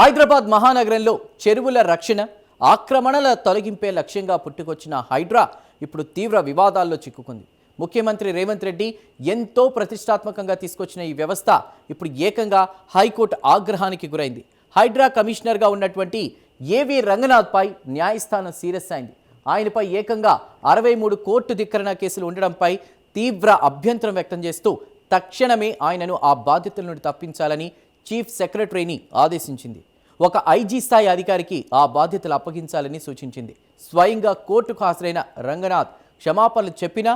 హైదరాబాద్ మహానగరంలో చెరువుల రక్షణ, ఆక్రమణల తొలగింపే లక్ష్యంగా పుట్టుకొచ్చిన హైడ్రా ఇప్పుడు తీవ్ర వివాదాల్లో చిక్కుకుంది. ముఖ్యమంత్రి రేవంత్ రెడ్డి ఎంతో ప్రతిష్టాత్మకంగా తీసుకొచ్చిన ఈ వ్యవస్థ ఇప్పుడు ఏకంగా హైకోర్టు ఆగ్రహానికి గురైంది. హైడ్రా కమిషనర్గా ఉన్నటువంటి ఏవి రంగనాథ్పై న్యాయస్థానం సీరియస్ అయింది. ఆయనపై ఏకంగా 63 కోర్టు ధిక్కరణ కేసులు ఉండడంపై తీవ్ర అభ్యంతరం వ్యక్తం చేస్తూ తక్షణమే ఆయనను ఆ బాధ్యతల నుండి తప్పించాలని చీఫ్ సెక్రటరీని ఆదేశించింది. ఒక ఐజీ స్థాయి అధికారికి ఆ బాధ్యతలు అప్పగించాలని సూచించింది. స్వయంగా కోర్టుకు హాజరైన రంగనాథ్ క్షమాపణలు చెప్పినా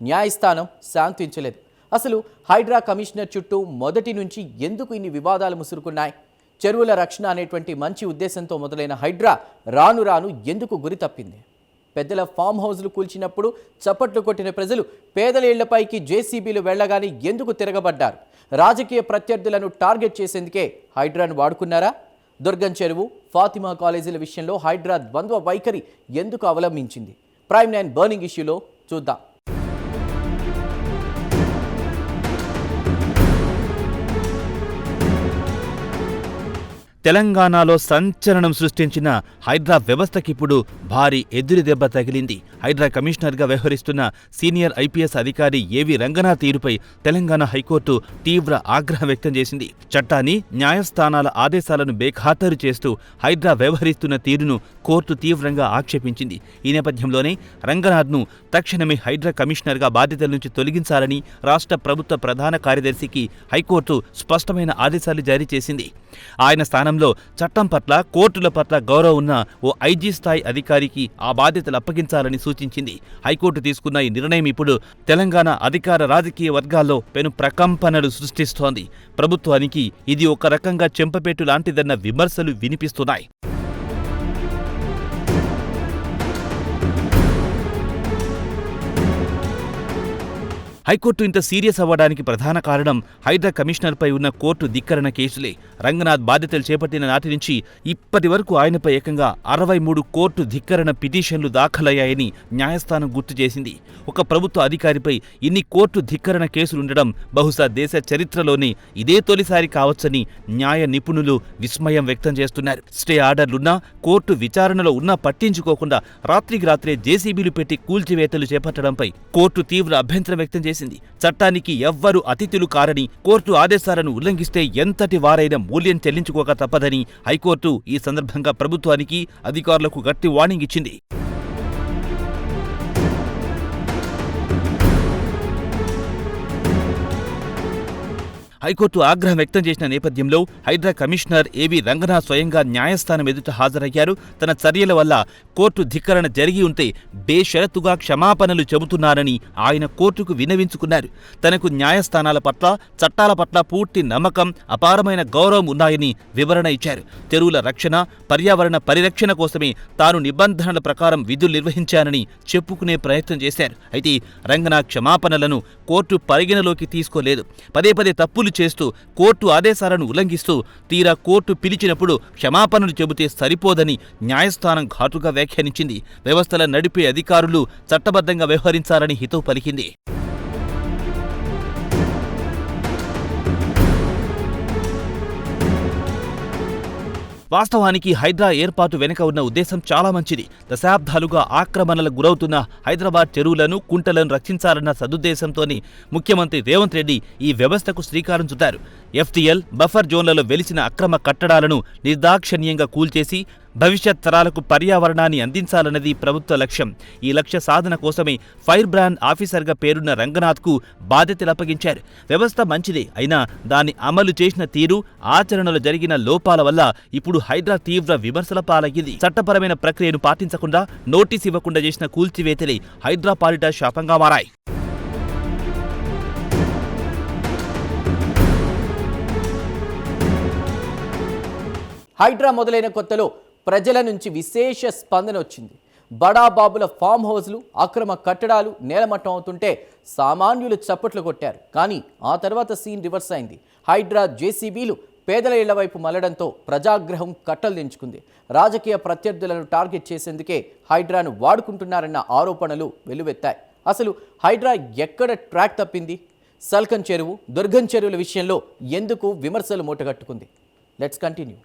న్యాయస్థానం శాంతించలేదు. అసలు హైడ్రా కమిషనర్ చుట్టూ మొదటి నుంచి ఎందుకు ఇన్ని వివాదాలు ముసురుకున్నాయి? చెరువుల రక్షణ అనేటువంటి మంచి ఉద్దేశంతో మొదలైన హైడ్రా రాను రాను ఎందుకు గురి తప్పింది? పెద్దల ఫామ్ హౌస్లు కూల్చినప్పుడు చప్పట్లు కొట్టిన ప్రజలు పేదల ఇళ్లపైకి జేసీబీలు వెళ్లగానే ఎందుకు తిరగబడ్డారు? రాజకీయ ప్రత్యర్థులను టార్గెట్ చేసేందుకే హైడ్రాను వాడుకున్నారా? దుర్గం చెరువు, ఫాతిమా కాలేజీల విషయంలో హైడ్రా ద్వంద్వ వైఖరి ఎందుకు అవలంబించింది? ప్రైమ్ 9 బర్నింగ్ ఇష్యూలో చూద్దాం. తెలంగాణలో సంచలనం సృష్టించిన హైడ్రా వ్యవస్థకిప్పుడు భారీ ఎదురు దెబ్బ తగిలింది. హైడ్రా కమిషనర్గా వ్యవహరిస్తున్న సీనియర్ ఐపీఎస్ అధికారి ఏవి రంగనాథ్ తీరుపై తెలంగాణ హైకోర్టు తీవ్ర ఆగ్రహం వ్యక్తం చేసింది. చట్టాన్ని, న్యాయస్థానాల ఆదేశాలను బేఖాతరు చేస్తూ హైడ్రా వ్యవహరిస్తున్న తీరును కోర్టు తీవ్రంగా ఆక్షేపించింది. ఈ నేపథ్యంలోనే రంగనాథ్ను తక్షణమే హైడ్రా కమిషనర్గా బాధ్యతల నుంచి తొలగించాలని రాష్ట్ర ప్రభుత్వ ప్రధాన కార్యదర్శికి హైకోర్టు స్పష్టమైన ఆదేశాలు జారీ చేసింది. ఆయన స్థానంలో చట్టం పట్ల, కోర్టుల పట్ల గౌరవం ఉన్న ఓ ఐజీ స్థాయి అధికారికి ఆ బాధ్యతలు అప్పగించాలని సూచించింది. హైకోర్టు తీసుకున్న ఈ నిర్ణయం ఇప్పుడు తెలంగాణ అధికార రాజకీయ వర్గాల్లో పెను ప్రకంపనలు సృష్టిస్తోంది. ప్రభుత్వానికి ఇది ఒక రకంగా చెంపపెట్టు లాంటిదన్న విమర్శలు వినిపిస్తున్నాయి. హైకోర్టు ఇంత సీరియస్ అవ్వడానికి ప్రధాన కారణం హైడ్రా కమిషనర్పై ఉన్న కోర్టు ధిక్కరణ కేసులే. రంగనాథ్ బాధ్యతలు చేపట్టిన నాటి నుంచి ఇప్పటి వరకు ఆయనపై ఏకంగా 63 కోర్టు ధిక్కరణ పిటిషన్లు దాఖలయ్యాయని న్యాయస్థానం గుర్తు చేసింది. ఒక ప్రభుత్వ అధికారిపై ఇన్ని కోర్టు ధిక్కరణ కేసులుండడం బహుశా దేశ చరిత్రలోనే ఇదే తొలిసారి కావచ్చని న్యాయ నిపుణులు విస్మయం వ్యక్తం చేస్తున్నారు. స్టే ఆర్డర్లున్నా, కోర్టు విచారణలో ఉన్నా పట్టించుకోకుండా రాత్రికి రాత్రే జేసీబీలు పెట్టి కూల్చివేతలు చేపట్టడంపై కోర్టు తీవ్ర అభ్యంతరం వ్యక్తం చేసింది. చట్టానికి ఎవ్వరూ అతిథులు కారని, కోర్టు ఆదేశాలను ఉల్లంఘిస్తే ఎంతటి వారైనా మూల్యం చెల్లించుకోక తప్పదని హైకోర్టు ఈ సందర్భంగా ప్రభుత్వానికి, అధికారులకు గట్టి వార్నింగ్ ఇచ్చింది. హైకోర్టు ఆగ్రహం వ్యక్తం చేసిన నేపథ్యంలో హైడ్రా కమిషనర్ ఏవి రంగనాథ్ స్వయంగా న్యాయస్థానం ఎదుట హాజరయ్యారు. తన చర్యల వల్ల కోర్టు ధిక్కరణ జరిగి ఉంటే బేషరతుగా క్షమాపణలు చెబుతున్నారని ఆయన కోర్టుకు విన్నవించుకున్నారు. తనకు న్యాయస్థానాల పట్ల, చట్టాల పట్ల పూర్తి నమ్మకం, అపారమైన గౌరవం ఉన్నాయని వివరణ ఇచ్చారు. చెరువుల రక్షణ, పర్యావరణ పరిరక్షణ కోసమే తాను నిబంధనల ప్రకారం విధులు నిర్వహించానని చెప్పుకునే ప్రయత్నం చేశారు. అయితే రంగనాథ్ క్షమాపణలను కోర్టు పరిగణలోకి తీసుకోలేదు. పదే పదే తప్పులు చేస్తూ, కోర్టు ఆదేశాలను ఉల్లంఘిస్తూ, తీరా కోర్టు పిలిచినప్పుడు క్షమాపణలు చెబితే సరిపోదని న్యాయస్థానం ఘాటుగా వ్యాఖ్యానించింది. వ్యవస్థల నడిపే అధికారులు చట్టబద్ధంగా వ్యవహరించాలని హితవు పలికింది. వాస్తవానికి హైడ్రా ఏర్పాటు వెనుక ఉన్న ఉద్దేశం చాలా మంచిది. దశాబ్దాలుగా ఆక్రమణలకు గురవుతున్న హైదరాబాద్ చెరువులను, కుంటలను రక్షించాలన్న సదుద్దేశంతోనే ముఖ్యమంత్రి రేవంత్ రెడ్డి ఈ వ్యవస్థకు శ్రీకారం చుట్టారు. ఎఫ్టీఎల్, బఫర్ జోన్లలో వెలిసిన అక్రమ కట్టడాలను నిర్దాక్షణ్యంగా కూల్చేసి భవిష్యత్ తరాలకు పర్యావరణాన్ని అందించాలన్నది ప్రభుత్వ లక్ష్యం. ఈ లక్ష్య సాధన కోసమే ఫైర్ బ్రాండ్ ఆఫీసర్గా పేరున్న రంగనాథ్కు బాధ్యతలు అప్పగించారు. వ్యవస్థ మంచిదే, అయినా దాన్ని అమలు చేసిన తీరు, ఆచరణలో జరిగిన లోపాల వల్ల ఇప్పుడు హైడ్రా తీవ్ర విమర్శల పాలయ్యింది. చట్టపరమైన ప్రక్రియను పాటించకుండా, నోటీస్ ఇవ్వకుండా చేసిన కూల్చివేతలే హైడ్రా పాలిట శాపంగా మారాయి. హైడ్రా మొదలైన కొత్తలో ప్రజల నుంచి విశేష స్పందన వచ్చింది. బడాబాబుల ఫామ్ హౌస్లు, అక్రమ కట్టడాలు నేలమట్టం అవుతుంటే సామాన్యులు చప్పట్లు కొట్టారు. కానీ ఆ తర్వాత సీన్ రివర్స్ అయింది. హైడ్రా జేసీబీలు పేదల ఇళ్ల వైపు మళ్లడంతో ప్రజాగ్రహం కట్టలు దించుకుంది. రాజకీయ ప్రత్యర్థులను టార్గెట్ చేసేందుకే హైడ్రాను వాడుకుంటున్నారన్న ఆరోపణలు వెల్లువెత్తాయి. అసలు హైడ్రా ఎక్కడ ట్రాక్ తప్పింది? సల్కన్ చెరువు, దుర్గం చెరువుల విషయంలో ఎందుకు విమర్శలు మూటగట్టుకుంది? Let's continue.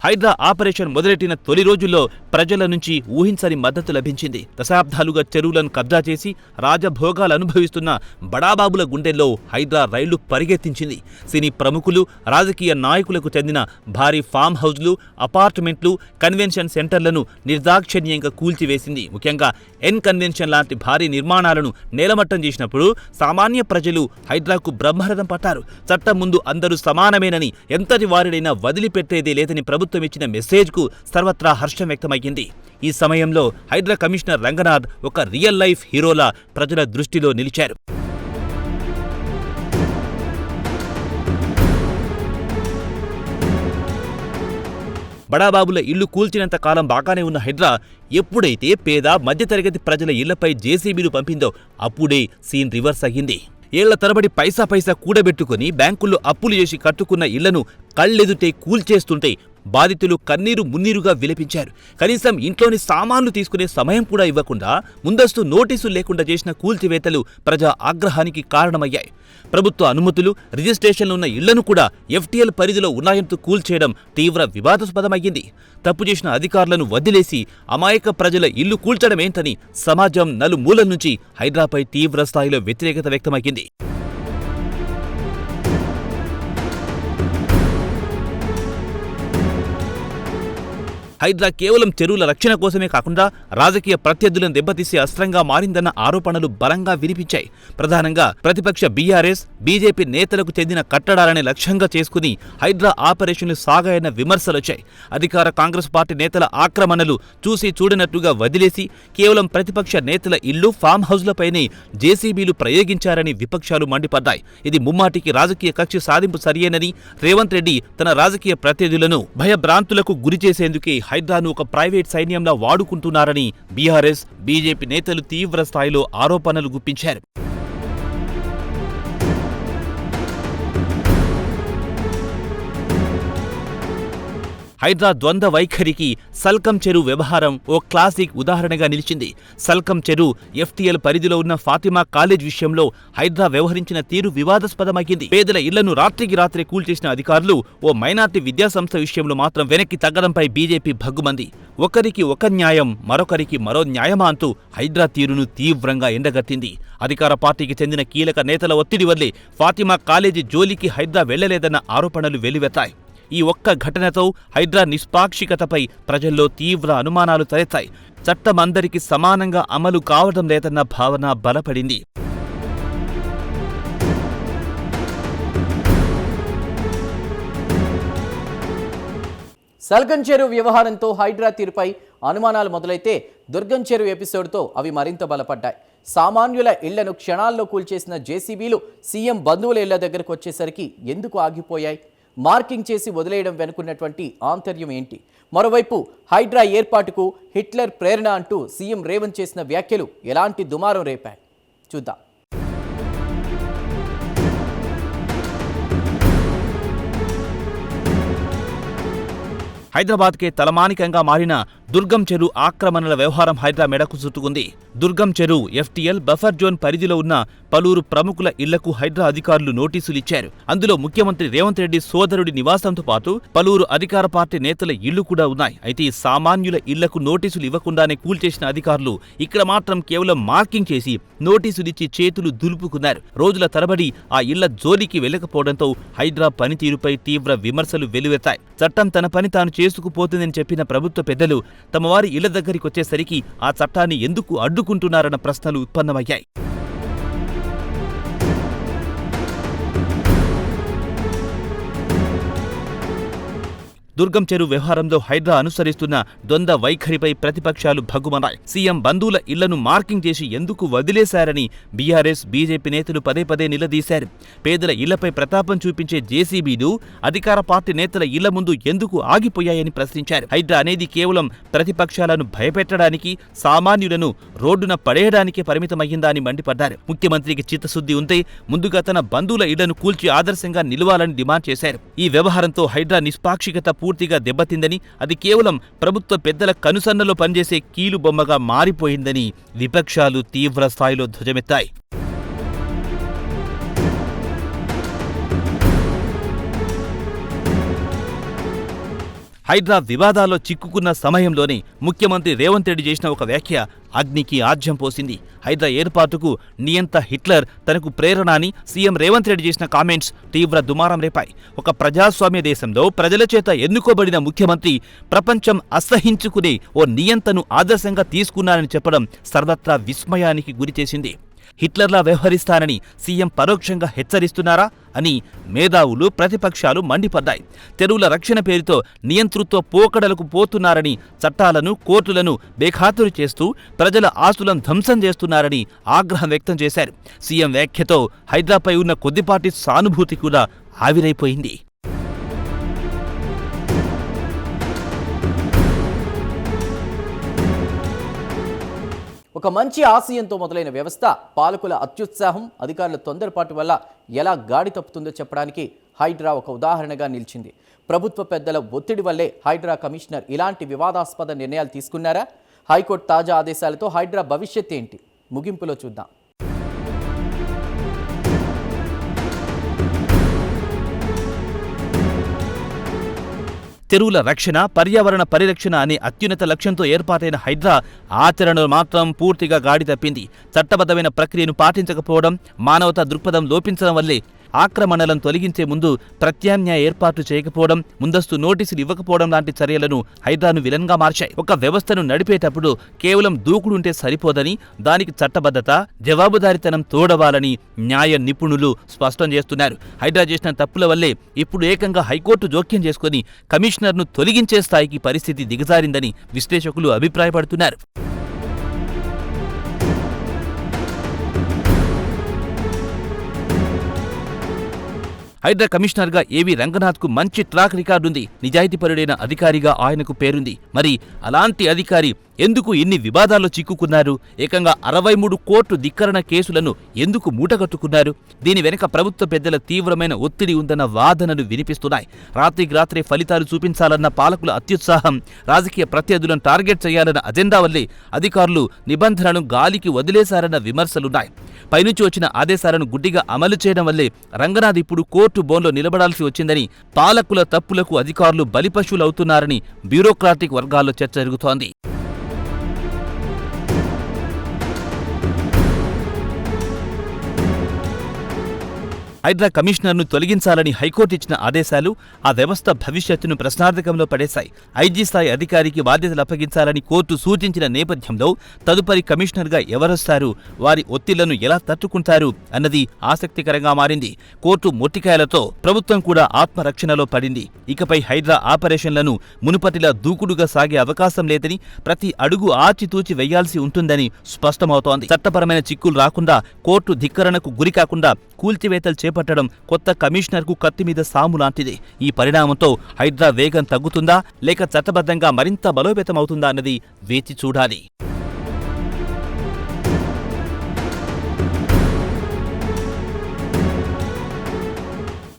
హైడ్రా ఆపరేషన్ మొదలెట్టిన తొలి రోజుల్లో ప్రజల నుంచి ఊహించని మద్దతు లభించింది. దశాబ్దాలుగా చెరువులను కబ్జా చేసి రాజభోగాలు అనుభవిస్తున్న బడాబాబుల గుండెల్లో హైడ్రా రైళ్లు పరిగెత్తించింది. సినీ ప్రముఖులు, రాజకీయ నాయకులకు చెందిన భారీ ఫామ్ హౌజ్లు, అపార్ట్మెంట్లు, కన్వెన్షన్ సెంటర్లను నిర్దాక్షిణ్యంగా కూల్చివేసింది. ముఖ్యంగా ఎన్ కన్వెన్షన్ లాంటి భారీ నిర్మాణాలను నేలమట్టం చేసినప్పుడు సామాన్య ప్రజలు హైడ్రాకు బ్రహ్మరథం పట్టారు. చట్టం ముందు అందరూ సమానమేనని, ఎంతటి వారినైనా వదిలిపెట్టేదే లేదని ప్రభుత్వం ఇచ్చిన మెసేజ్కు సర్వత్రా హర్షం వ్యక్తమయ్యింది. ఈ సమయంలో హైడ్రా కమిషనర్ రంగనాథ్ ఒక రియల్ లైఫ్ హీరోలా ప్రజల దృష్టిలో నిలిచారు. బడాబాబుల ఇల్లు కూల్చినంత కాలం బాగానే ఉన్న హైడ్రా ఎప్పుడైతే పేద మధ్యతరగతి ప్రజల ఇళ్లపై జేసీబీలు పంపిందో అప్పుడే సీన్ రివర్స్ అయ్యింది. ఏళ్ల తరబడి పైసా కూడబెట్టుకుని బ్యాంకుల్లో అప్పులు చేసి కట్టుకున్న ఇళ్లను కళ్ళెదుటే కూల్చేస్తుంటే బాధితులు కన్నీరు మున్నీరుగా విలపించారు. కనీసం ఇంట్లోని సామాన్లు తీసుకునే సమయం కూడా ఇవ్వకుండా ముందస్తు నోటీసులు లేకుండా చేసిన కూల్చివేతలు ప్రజా ఆగ్రహానికి కారణమయ్యాయి. ప్రభుత్వ అనుమతులు, రిజిస్ట్రేషన్లు ఉన్న ఇళ్లను కూడా ఎఫ్టీఎల్ పరిధిలో ఉన్నాయంటూ కూల్చేయడం తీవ్ర వివాదాస్పదమయ్యింది. తప్పు చేసిన అధికారులను వదిలేసి అమాయక ప్రజల ఇల్లు కూల్చడమేంటని సమాజం నలుమూలల నుంచి హైడ్రాపై తీవ్ర స్థాయిలో వ్యతిరేకత వ్యక్తమయ్యింది. హైడ్రా కేవలం చెరువుల రక్షణ కోసమే కాకుండా రాజకీయ ప్రత్యర్థులను దెబ్బతీసే అస్త్రంగా మారిందన్న ఆరోపణలు బలంగా వినిపించాయి. ప్రధానంగా ప్రతిపక్ష బీఆర్ఎస్, బీజేపీ నేతలకు చెందిన కట్టడాలనే లక్ష్యంగా చేసుకుని హైడ్రా ఆపరేషన్లు సాగాయన్న విమర్శలొచ్చాయి. అధికార కాంగ్రెస్ పార్టీ నేతల ఆక్రమణలు చూసి చూడనట్టుగా వదిలేసి కేవలం ప్రతిపక్ష నేతల ఇళ్లు, ఫామ్ హౌజ్లపైనే జేసీబీలు ప్రయోగించారని విపక్షాలు మండిపడ్డాయి. ఇది ముమ్మాటికి రాజకీయ కక్ష సాధింపు సరియేనని రేవంత్ రెడ్డి తన రాజకీయ ప్రత్యర్థులను భయభ్రాంతులకు గురిచేసేందుకే హైడ్రాను ఒక ప్రైవేట్ సైన్యంలా వాడుకుంటున్నారని బీఆర్ఎస్, బీజేపీ నేతలు తీవ్ర స్థాయిలో ఆరోపణలు గుప్పించారు. హైడ్రా ద్వంద్వ వైఖరికి సల్కం చెరువు వ్యవహారం ఓ క్లాసిక్ ఉదాహరణగా నిలిచింది. సల్కం చెరువు ఎఫ్టీఎల్ పరిధిలో ఉన్న ఫాతిమా కాలేజ్ విషయంలో హైడ్రా వ్యవహరించిన తీరు వివాదాస్పదమైంది. పేదల ఇళ్లను రాత్రికి రాత్రి కూల్చేసిన అధికారులు ఓ మైనార్టీ విద్యాసంస్థ విషయంలో మాత్రం వెనక్కి తగ్గడంపై బీజేపీ భగ్గుమంది. ఒకరికి ఒక న్యాయం, మరొకరికి మరో న్యాయమా అంటూ హైడ్రా తీరును తీవ్రంగా ఎండగట్టింది. అధికార పార్టీకి చెందిన కీలక నేతల ఒత్తిడి వల్లే ఫాతిమా కాలేజీ జోలికి హైడ్రా వెళ్లలేదన్న ఆరోపణలు వెల్లువెత్తాయి. ఈ ఒక్క ఘటనతో హైడ్రా నిష్పాక్షికతపై ప్రజల్లో తీవ్ర అనుమానాలు తలెత్తాయి. చట్టం అందరికీ సమానంగా అమలు కావడం లేదన్న భావన బలపడింది. సల్కం చెరువు వ్యవహారంతో హైడ్రా తీరుపై అనుమానాలు మొదలైతే దుర్గం చెరువు ఎపిసోడ్తో అవి మరింత బలపడ్డాయి. సామాన్యుల ఇళ్లను క్షణాల్లో కూల్చేసిన జేసీబీలు సీఎం బంధువుల ఇళ్ల దగ్గరకు వచ్చేసరికి ఎందుకు ఆగిపోయాయి? మార్కింగ్ చేసి వదిలేయడం వెనుకున్నటువంటి ఆంతర్యం ఏంటి? మరోవైపు హైడ్రా ఏర్పాటుకు హిట్లర్ ప్రేరణ అంటూ సీఎం రేవంత్ చేసిన వ్యాఖ్యలు ఎలాంటి దుమారం రేపాయి? చూద్దాం. హైదరాబాద్కే తలమానికంగా మారిన దుర్గం చెరువు ఆక్రమణల వ్యవహారం హైడ్రా మెడకు చుట్టుకుంది. దుర్గం చెరువు ఎఫ్టీఎల్ బఫర్ జోన్ పరిధిలో ఉన్న పలువురు ప్రముఖుల ఇళ్లకు హైడ్రా అధికారులు నోటీసులిచ్చారు. అందులో ముఖ్యమంత్రి రేవంత్ రెడ్డి సోదరుడి నివాసంతో పాటు పలువురు అధికార పార్టీ నేతల ఇళ్లు కూడా ఉన్నాయి. అయితే ఈ సామాన్యుల ఇళ్లకు నోటీసులు ఇవ్వకుండానే కూల్చేసిన అధికారులు ఇక్కడ మాత్రం కేవలం మార్కింగ్ చేసి నోటీసులిచ్చి చేతులు దులుపుకున్నారు. రోజుల తరబడి ఆ ఇళ్ల జోలికి వెళ్లకపోవడంతో హైడ్రా పనితీరుపై తీవ్ర విమర్శలు వెల్లువెత్తాయి. చట్టం తన పని తాను చేసుకుపోతుందని చెప్పిన ప్రభుత్వ పెద్దలు తమ వారి ఇళ్ల దగ్గరికి వచ్చేసరికి ఆ చట్టాన్ని ఎందుకు అడ్డుకుంటున్నారన్న ప్రశ్నలు ఉత్పన్నమయ్యాయి. దుర్గం చెరువు వ్యవహారంలో హైడ్రా అనుసరిస్తున్న ద్వంద్వ వైఖరిపై ప్రతిపక్షాలు భగ్గుమన్నాయి. సీఎం బంధువుల ఇళ్లను మార్కింగ్ చేసి ఎందుకు వదిలేశారని బీఆర్ఎస్, బీజేపీ నేతలు పదే పదే నిలదీశారు. పేదల ఇళ్లపై ప్రతాపం చూపించే జేసీబీలు అధికార పార్టీ నేతల ఇళ్ల ముందు ఎందుకు ఆగిపోయాయని ప్రశ్నించారు. హైడ్రా అనేది కేవలం ప్రతిపక్షాలను భయపెట్టడానికి, సామాన్యులను రోడ్డున పడేయడానికే పరిమితమయ్యిందా అని మండిపడ్డారు. ముఖ్యమంత్రికి చిత్తశుద్ధి ఉంటే ముందుగా తన బంధువుల ఇళ్లను కూల్చి ఆదర్శంగా నిలవాలని డిమాండ్ చేశారు. ఈ వ్యవహారంతో హైడ్రా నిష్పాక్షికత పూర్తిగా దెబ్బతిందని, అది కేవలం ప్రభుత్వ పెద్దల కనుసన్నలో పనిచేసే కీలు బొమ్మగా మారిపోయిందని విపక్షాలు తీవ్ర స్థాయిలో ధ్వజమెత్తాయి. హైడ్రా వివాదాల్లో చిక్కుకున్న సమయంలోనే ముఖ్యమంత్రి రేవంత్ రెడ్డి చేసిన ఒక వ్యాఖ్య అగ్నికి ఆజ్యం పోసింది. హైడ్రా ఏర్పాటుకు నియంత హిట్లర్ తనకు ప్రేరణ అని సీఎం రేవంత్ రెడ్డి చేసిన కామెంట్స్ తీవ్ర దుమారం రేపాయి. ఒక ప్రజాస్వామ్య దేశంలో ప్రజల చేత ఎన్నుకోబడిన ముఖ్యమంత్రి ప్రపంచం అసహించుకునే ఓ నియంతను ఆదర్శంగా తీసుకున్నారని చెప్పడం సర్వత్రా విస్మయానికి గురిచేసింది. హిట్లర్లా వ్యవహరిస్తానని సీఎం పరోక్షంగా హెచ్చరిస్తున్నారా అని మేధావులు, ప్రతిపక్షాలు మండిపడ్డాయి. తెరువుల రక్షణ పేరుతో నియంతృత్వ పోకడలకు పోతున్నారని, చట్టాలను, కోర్టులను బేఖాతరు చేస్తూ ప్రజల ఆస్తులను ధ్వంసం చేస్తున్నారని ఆగ్రహం వ్యక్తం చేశారు. సీఎం వ్యాఖ్యతో హైడ్రాపై ఉన్న కొద్దిపాటి సానుభూతి కూడా ఆవిరైపోయింది. ఒక మంచి ఆశయంతో మొదలైన వ్యవస్థ పాలకుల అత్యుత్సాహం, అధికారుల తొందరపాటు వల్ల ఎలా గాడి తప్పుతుందో చెప్పడానికి హైడ్రా ఒక ఉదాహరణగా నిలిచింది. ప్రభుత్వ పెద్దల ఒత్తిడి వల్లే హైడ్రా కమిషనర్ ఇలాంటి వివాదాస్పద నిర్ణయాలు తీసుకున్నారా? హైకోర్టు తాజా ఆదేశాలతో హైడ్రా భవిష్యత్ ఏంటి? ముగింపులో చూద్దాం. తెరువుల రక్షణ, పర్యావరణ పరిరక్షణ అనే అత్యున్నత లక్ష్యంతో ఏర్పాటైన హైడ్రా ఆచరణలో మాత్రం పూర్తిగా గాడి తప్పింది. చట్టబద్ధమైన ప్రక్రియను పాటించకపోవడం, మానవతా దృక్పథం లోపించడం వల్లే ఆక్రమణలను తొలగించే ముందు ప్రత్యామ్నాయ ఏర్పాట్లు చేయకపోవడం, ముందస్తు నోటీసులు ఇవ్వకపోవడం లాంటి చర్యలను హైడ్రాను విలన్గా మార్చాయి. ఒక వ్యవస్థను నడిపేటప్పుడు కేవలం దూకుడుంటే సరిపోదని, దానికి చట్టబద్ధత, జవాబుదారీతనం తోడవాలని న్యాయ నిపుణులు స్పష్టం చేస్తున్నారు. హైడ్రా చేసిన తప్పుల వల్లే ఇప్పుడు ఏకంగా హైకోర్టు జోక్యం చేసుకుని కమిషనర్ను తొలగించే స్థాయికి పరిస్థితి దిగజారిందని విశ్లేషకులు అభిప్రాయపడుతున్నారు. హైడ్రా కమిషనర్గా ఏవి రంగనాథ్కు మంచి ట్రాక్ రికార్డుంది. నిజాయితీపరుడైన అధికారిగా ఆయనకు పేరుంది. మరి అలాంటి అధికారి ఎందుకు ఇన్ని వివాదాల్లో చిక్కుకున్నారు? ఏకంగా 63 కోర్టు ధిక్కరణ కేసులను ఎందుకు మూటగట్టుకున్నారు? దీని వెనుక ప్రభుత్వ పెద్దల తీవ్రమైన ఒత్తిడి ఉందన్న వాదనలు వినిపిస్తున్నాయి. రాత్రికి రాత్రే ఫలితాలు చూపించాలన్న పాలకుల అత్యుత్సాహం, రాజకీయ ప్రత్యర్థులను టార్గెట్ చేయాలన్న అజెండా వల్లే అధికారులు నిబంధనలను గాలికి వదిలేశారన్న విమర్శలున్నాయి. పైనుంచి వచ్చిన ఆదేశాలను గుడ్డిగా అమలు చేయడం వల్లే రంగనాథ్ ఇప్పుడు కోర్టు బోన్లో నిలబడాల్సి వచ్చిందని, పాలకుల తప్పులకు అధికారులు బలిపశువులవుతున్నారని బ్యూరోక్రాటిక్ వర్గాల్లో చర్చ జరుగుతోంది. హైడ్రా కమిషనర్ను తొలగించాలని హైకోర్టు ఇచ్చిన ఆదేశాలు ఆ వ్యవస్థ భవిష్యత్తును ప్రశ్నార్థకంలో పడేశాయి. ఐజీ స్థాయి అధికారికి బాధ్యతలు అప్పగించాలని కోర్టు సూచించిన నేపథ్యంలో తదుపరి కమిషనర్గా ఎవరొస్తారు, వారి ఒత్తిళ్లను ఎలా తట్టుకుంటారు అన్నది ఆసక్తికరంగా మారింది. కోర్టు మొట్టికాయలతో ప్రభుత్వం కూడా ఆత్మరక్షణలో పడింది. ఇకపై హైడ్రా ఆపరేషన్లను మునుపటిలా దూకుడుగా సాగే అవకాశం లేదని, ప్రతి అడుగు ఆచితూచి వెయ్యాల్సి ఉంటుందని స్పష్టమవుతోంది. చట్టపరమైన చిక్కులు రాకుండా, కోర్టు ధిక్కరణకు గురికాకుండా కూల్చివేతలు చేపట్టడం కొత్త కమిషనర్కు కత్తి మీద సాము లాంటిది. ఈ పరిణామంతో హైడ్రా వేగం తగ్గుతుందా, లేక చట్టబద్ధంగా మరింత బలోపేతమవుతుందా అన్నది వేచి చూడాలి.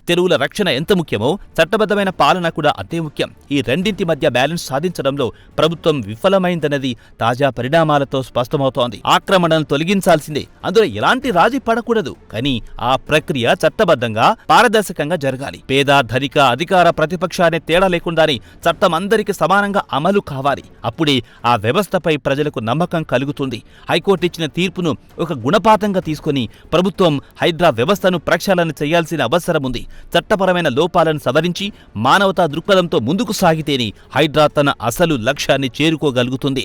తెరువుల రక్షణ ఎంత ముఖ్యమో చట్టబద్ధమైన పాలన కూడా అంతే ముఖ్యం. ఈ రెండింటి మధ్య బ్యాలెన్స్ సాధించడంలో ప్రభుత్వం విఫలమైందన్నది తాజా పరిణామాలతో స్పష్టమవుతోంది. ఆక్రమణను తొలగించాల్సిందే, అందులో ఎలాంటి రాజీ పడకూడదు. కానీ ఆ ప్రక్రియ చట్టబద్ధంగా, పారదర్శకంగా జరగాలి. పేద, ధనిక, అధికార, ప్రతిపక్ష అనే తేడా లేకుండానే చట్టం అందరికీ సమానంగా అమలు కావాలి. అప్పుడే ఆ వ్యవస్థపై ప్రజలకు నమ్మకం కలుగుతుంది. హైకోర్టు ఇచ్చిన తీర్పును ఒక గుణపాఠంగా తీసుకుని ప్రభుత్వం హైడ్రా వ్యవస్థను ప్రక్షాళన చేయాల్సిన అవసరం ఉంది. చట్టపరమైన లోపాలను సవరించి మానవతా దృక్పథంతో ముందుకు సాగితేనే హైడ్రా తన అసలు లక్ష్యాన్ని చేరుకోగలుగుతుంది.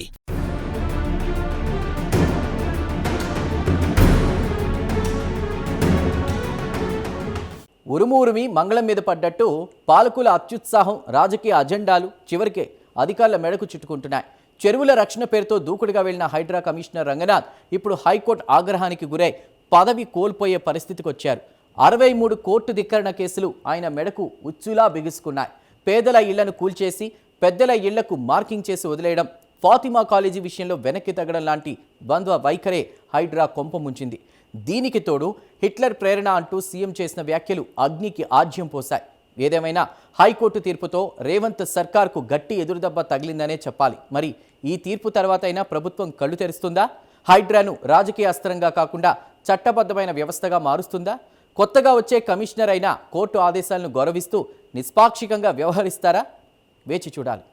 ఉరుమి మంగళం మీద పడ్డట్టు పాలకుల అత్యుత్సాహం, రాజకీయ అజెండాలు చివరికి అధికారుల మెడకు చుట్టుకుంటున్నాయి. చెరువుల రక్షణ పేరుతో దూకుడుగా వెళ్లిన హైడ్రా కమిషనర్ రంగనాథ్ ఇప్పుడు హైకోర్టు ఆగ్రహానికి గురై పదవి కోల్పోయే పరిస్థితికి వచ్చారు. 63 కోర్టు ధిక్కరణ కేసులు ఆయన మెడకు ఉచ్చులా బిగుసుకున్నాయి. పేదల ఇళ్లను కూల్చేసి పెద్దల ఇళ్లకు మార్కింగ్ చేసి వదిలేయడం, ఫాతిమా కాలేజీ విషయంలో వెనక్కి తగ్గడం లాంటి ద్వంద్వ వైఖరే హైడ్రా కొంప ముంచింది. దీనికి తోడు హిట్లర్ ప్రేరణ అంటూ సీఎం చేసిన వ్యాఖ్యలు అగ్నికి ఆజ్యం పోశాయి. ఏదేమైనా హైకోర్టు తీర్పుతో రేవంత్ సర్కార్కు గట్టి ఎదురుదెబ్బ తగిలిందనే చెప్పాలి. మరి ఈ తీర్పు తర్వాత అయినా ప్రభుత్వం కళ్ళు తెరుస్తుందా? హైడ్రాను రాజకీయ అస్త్రంగా కాకుండా చట్టబద్ధమైన వ్యవస్థగా మారుస్తుందా? కొత్తగా వచ్చే కమిషనర్ అయినా కోర్టు ఆదేశాలను గౌరవిస్తూ నిష్పాక్షికంగా వ్యవహరిస్తారా? వేచి చూడాలి.